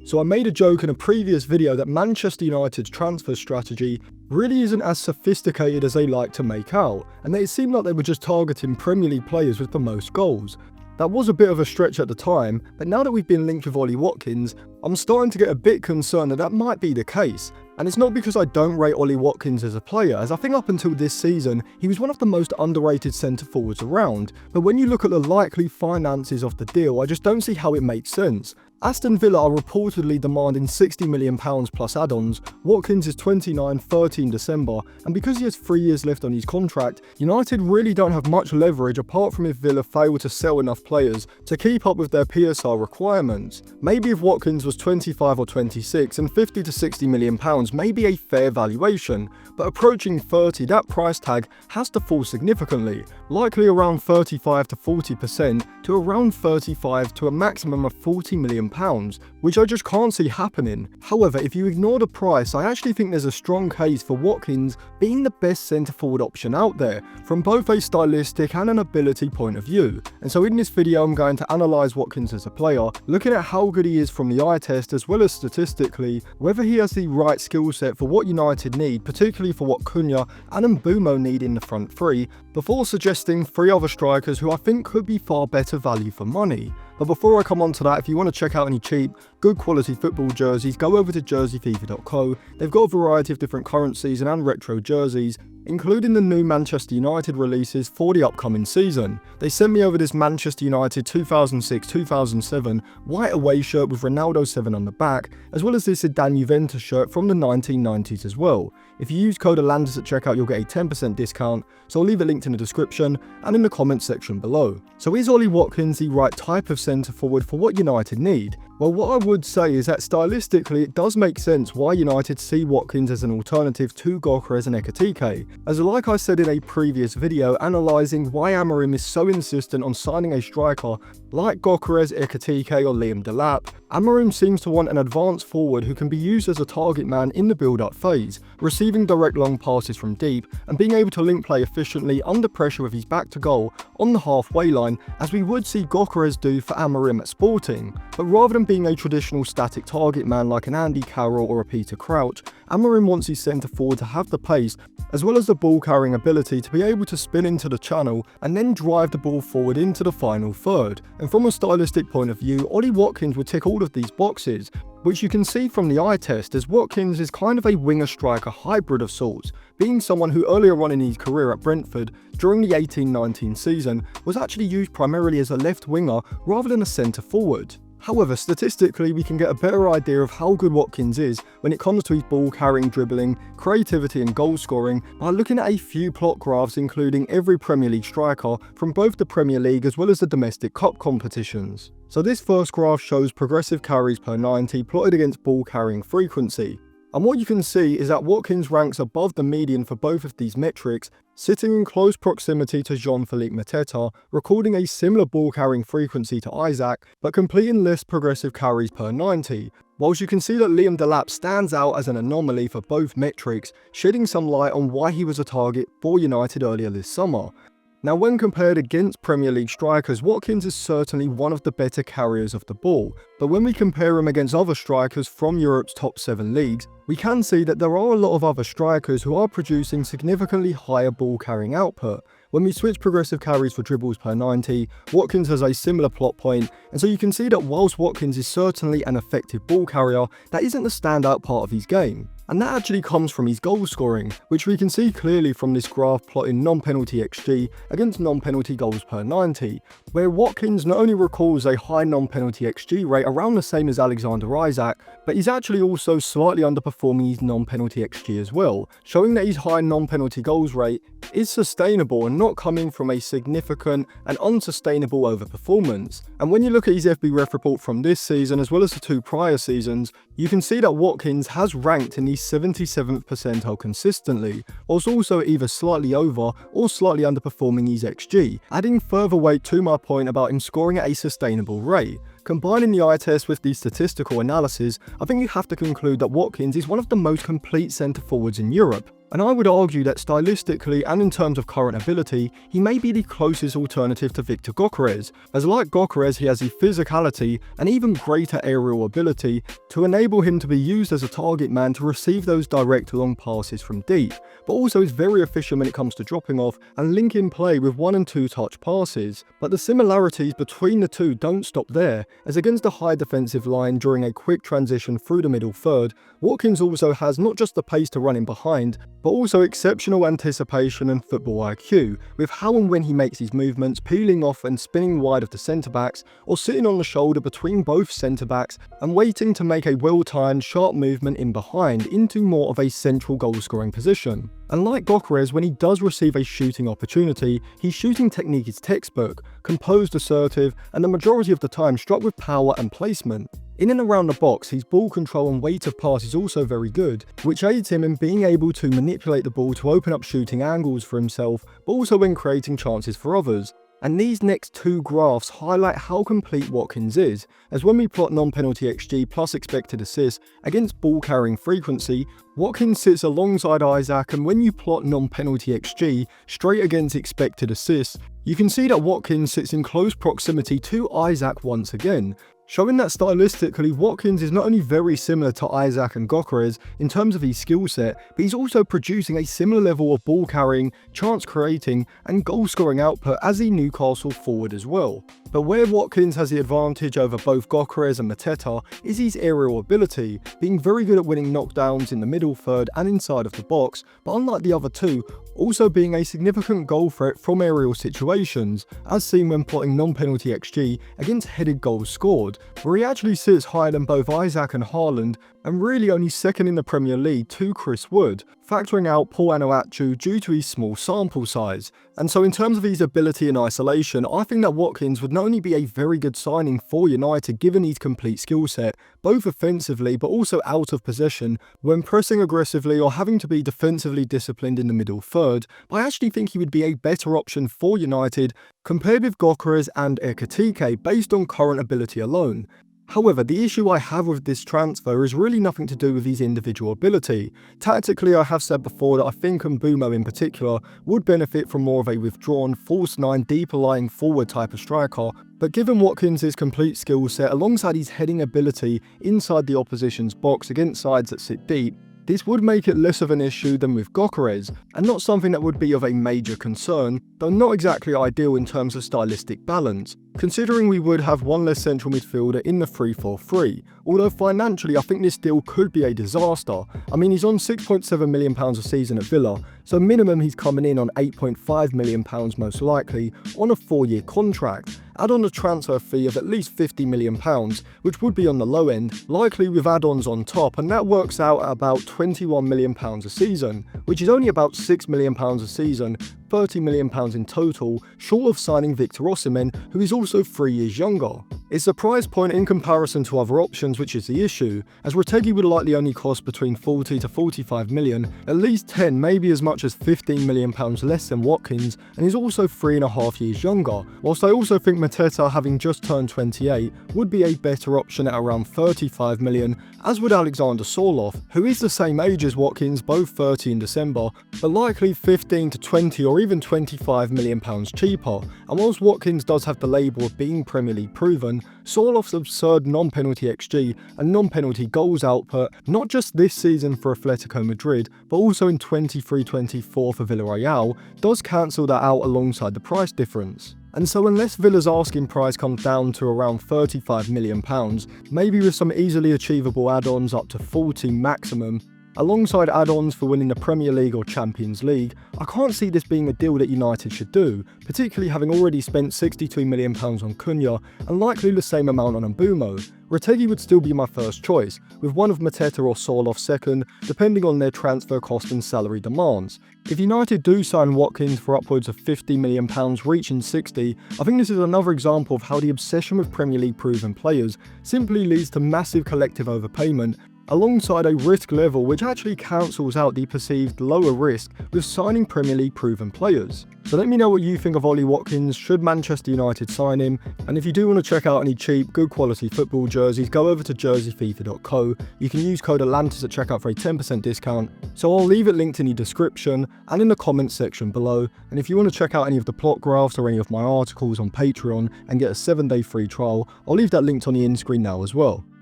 So I made a joke in a previous video that Manchester United's transfer strategy really isn't as sophisticated as they like to make out, and that it seemed like they were just targeting Premier League players with the most goals. That was a bit of a stretch at the time, but now that we've been linked with Ollie Watkins, I'm starting to get a bit concerned that that might be the case. And it's not because I don't rate Ollie Watkins as a player, as I think up until this season, he was one of the most underrated centre forwards around. But when you look at the likely finances of the deal, I just don't see how it makes sense. Aston Villa are reportedly demanding £60 million plus add-ons. Watkins is 29, 13 December, and because he has 3 years left on his contract, United really don't have much leverage apart from if Villa fail to sell enough players to keep up with their PSR requirements. Maybe if Watkins was 25 or 26 and 50 to £60 million may be a fair valuation, but approaching 30, that price tag has to fall significantly, likely around 35 to 40% to around 35 to a maximum of £40 million, which I just can't see happening. However, if you ignore the price, I actually think there's a strong case for Watkins being the best centre forward option out there, from both a stylistic and an ability point of view. And so in this video I'm going to analyse Watkins as a player, looking at how good he is from the eye test as well as statistically, whether he has the right skill set for what United need, particularly for what Cunha and Mbeumo need in the front three, before suggesting 3 other strikers who I think could be far better value for money. But before I come on to that, if you want to check out any cheap, good quality football jerseys, go over to jerseyfever.co. They've got a variety of different current season and retro jerseys, including the new Manchester United releases for the upcoming season. They sent me over this Manchester United 2006-2007 white away shirt with Ronaldo 7 on the back, as well as this Zidane Juventus shirt from the 1990s as well. If you use code ALANDIS at checkout, you'll get a 10% discount, so I'll leave it linked in the description and in the comments section below. So is Ollie Watkins the right type of centre forward for what United need? Well, what I would say is that stylistically it does make sense why United see Watkins as an alternative to Gyökeres and Ekitike, as like I said in a previous video analysing why Amorim is so insistent on signing a striker like Gyökeres, Ekitike or Liam Delap. Amorim seems to want an advanced forward who can be used as a target man in the build-up phase, receiving direct long passes from deep and being able to link play efficiently under pressure with his back to goal on the halfway line, as we would see Gyökeres do for Amorim at Sporting. But rather than being a traditional static target man like an Andy Carroll or a Peter Crouch, Amorim wants his centre forward to have the pace as well as the ball carrying ability to be able to spin into the channel and then drive the ball forward into the final third. And from a stylistic point of view, Ollie Watkins would tick all of these boxes, which you can see from the eye test, as Watkins is kind of a winger-striker hybrid of sorts, being someone who earlier on in his career at Brentford, during the 18-19 season, was actually used primarily as a left winger rather than a centre forward. However, statistically we can get a better idea of how good Watkins is when it comes to his ball carrying, dribbling, creativity and goal scoring by looking at a few plot graphs including every Premier League striker from both the Premier League as well as the domestic cup competitions. So this first graph shows progressive carries per 90 plotted against ball carrying frequency. And what you can see is that Watkins ranks above the median for both of these metrics, sitting in close proximity to Jean-Philippe Mateta, recording a similar ball carrying frequency to Isaac, but completing less progressive carries per 90. Whilst you can see that Liam Delap stands out as an anomaly for both metrics, shedding some light on why he was a target for United earlier this summer. Now, when compared against Premier League strikers, Watkins is certainly one of the better carriers of the ball, but when we compare him against other strikers from Europe's top 7 leagues, we can see that there are a lot of other strikers who are producing significantly higher ball carrying output. When we switch progressive carries for dribbles per 90, Watkins has a similar plot point, and so you can see that whilst Watkins is certainly an effective ball carrier, that isn't the standout part of his game. And that actually comes from his goal scoring, which we can see clearly from this graph plotting non-penalty XG against non-penalty goals per 90, where Watkins not only recalls a high non-penalty XG rate around the same as Alexander Isak, but he's actually also slightly underperforming his non-penalty XG as well, showing that his high non-penalty goals rate is sustainable and not coming from a significant and unsustainable overperformance. And when you look at his FB ref report from this season as well as the 2 prior seasons, you can see that Watkins has ranked in the 77th percentile consistently, whilst also either slightly over or slightly underperforming his XG, adding further weight to my point about him scoring at a sustainable rate. Combining the eye test with the statistical analysis, I think you have to conclude that Watkins is one of the most complete centre forwards in Europe. And I would argue that stylistically and in terms of current ability, he may be the closest alternative to Victor Gyökeres, as like Gyökeres he has the physicality and even greater aerial ability to enable him to be used as a target man to receive those direct long passes from deep, but also is very efficient when it comes to dropping off and linking play with 1 and 2 touch passes. But the similarities between the two don't stop there, as against a high defensive line during a quick transition through the middle third, Watkins also has not just the pace to run in behind, but also exceptional anticipation and football IQ, with how and when he makes his movements, peeling off and spinning wide of the centre-backs, or sitting on the shoulder between both centre-backs and waiting to make a well-timed, sharp movement in behind into more of a central goal-scoring position. And like Gyökeres, when he does receive a shooting opportunity, his shooting technique is textbook, composed, assertive, and the majority of the time struck with power and placement. In and around the box, his ball control and weight of pass is also very good, which aids him in being able to manipulate the ball to open up shooting angles for himself, but also when creating chances for others. And these next two graphs highlight how complete Watkins is, as when we plot non-penalty XG plus expected assists against ball carrying frequency, Watkins sits alongside Isak, and when you plot non-penalty XG straight against expected assists, you can see that Watkins sits in close proximity to Isak once again, showing that stylistically Watkins is not only very similar to Isak and Gyökeres in terms of his skill set, but he's also producing a similar level of ball carrying, chance creating and goal scoring output as the Newcastle forward as well. But where Watkins has the advantage over both Gyökeres and Mateta is his aerial ability, being very good at winning knockdowns in the middle third and inside of the box, but unlike the other two, also being a significant goal threat from aerial situations, as seen when plotting non-penalty XG against headed goals scored, where he actually sits higher than both Isak and Haaland, and really only second in the Premier League to Chris Wood, factoring out Paul Anuachu due to his small sample size. And so in terms of his ability in isolation, I think that Watkins would not only be a very good signing for United given his complete skill set, both offensively but also out of possession, when pressing aggressively or having to be defensively disciplined in the middle third, but I actually think he would be a better option for United compared with Gyökeres and Ekitike based on current ability alone. However, the issue I have with this transfer is really nothing to do with his individual ability. Tactically, I have said before that I think Mbeumo in particular would benefit from more of a withdrawn, false 9 deeper lying forward type of striker, but given Watkins' complete skill set alongside his heading ability inside the opposition's box against sides that sit deep, this would make it less of an issue than with Gyökeres, and not something that would be of a major concern, though not exactly ideal in terms of stylistic balance, considering we would have one less central midfielder in the 3-4-3, although financially I think this deal could be a disaster. I mean, he's on £6.7 million a season at Villa, so minimum he's coming in on £8.5 million most likely on a 4-year contract. Add on a transfer fee of at least £50 million, which would be on the low end, likely with add-ons on top, and that works out at about £21 million a season, which is only about £6 million a season, £30 million in total, short of signing Victor Osimhen, who is also 3 years younger. It's a price point in comparison to other options which is the issue, as Retegui would likely only cost between 40 to 45 million, at least 10, maybe as much as £15 million less than Watkins, and is also 3.5 years younger, whilst I also think Mateta, having just turned 28, would be a better option at around 35 million, as would Alexander Sorloth, who is the same age as Watkins, both 30 in December, but likely 15 to 20 or even £25 million cheaper. And whilst Watkins does have the label of being Premier League proven, Sorloth's absurd non-penalty XG and non-penalty goals output, not just this season for Atletico Madrid, but also in 23-24 for Villarreal, does cancel that out alongside the price difference. And so unless Villa's asking price comes down to around £35 million, maybe with some easily achievable add-ons up to 40 maximum, alongside add-ons for winning the Premier League or Champions League, I can't see this being a deal that United should do, particularly having already spent £62 million on Cunha and likely the same amount on Mbeumo. Retegui would still be my first choice, with one of Mateta or Sorloth second, depending on their transfer cost and salary demands. If United do sign Watkins for upwards of £50 million reaching 60, I think this is another example of how the obsession with Premier League proven players simply leads to massive collective overpayment, alongside a risk level which actually cancels out the perceived lower risk with signing Premier League proven players. So let me know what you think of Ollie Watkins. Should Manchester United sign him? And if you do want to check out any cheap, good quality football jerseys, go over to jerseyfifa.co. You can use code Atlantis at checkout for a 10% discount. So I'll leave it linked in the description and in the comments section below. And if you want to check out any of the plot graphs or any of my articles on Patreon and get a 7-day free trial, I'll leave that linked on the end screen now as well.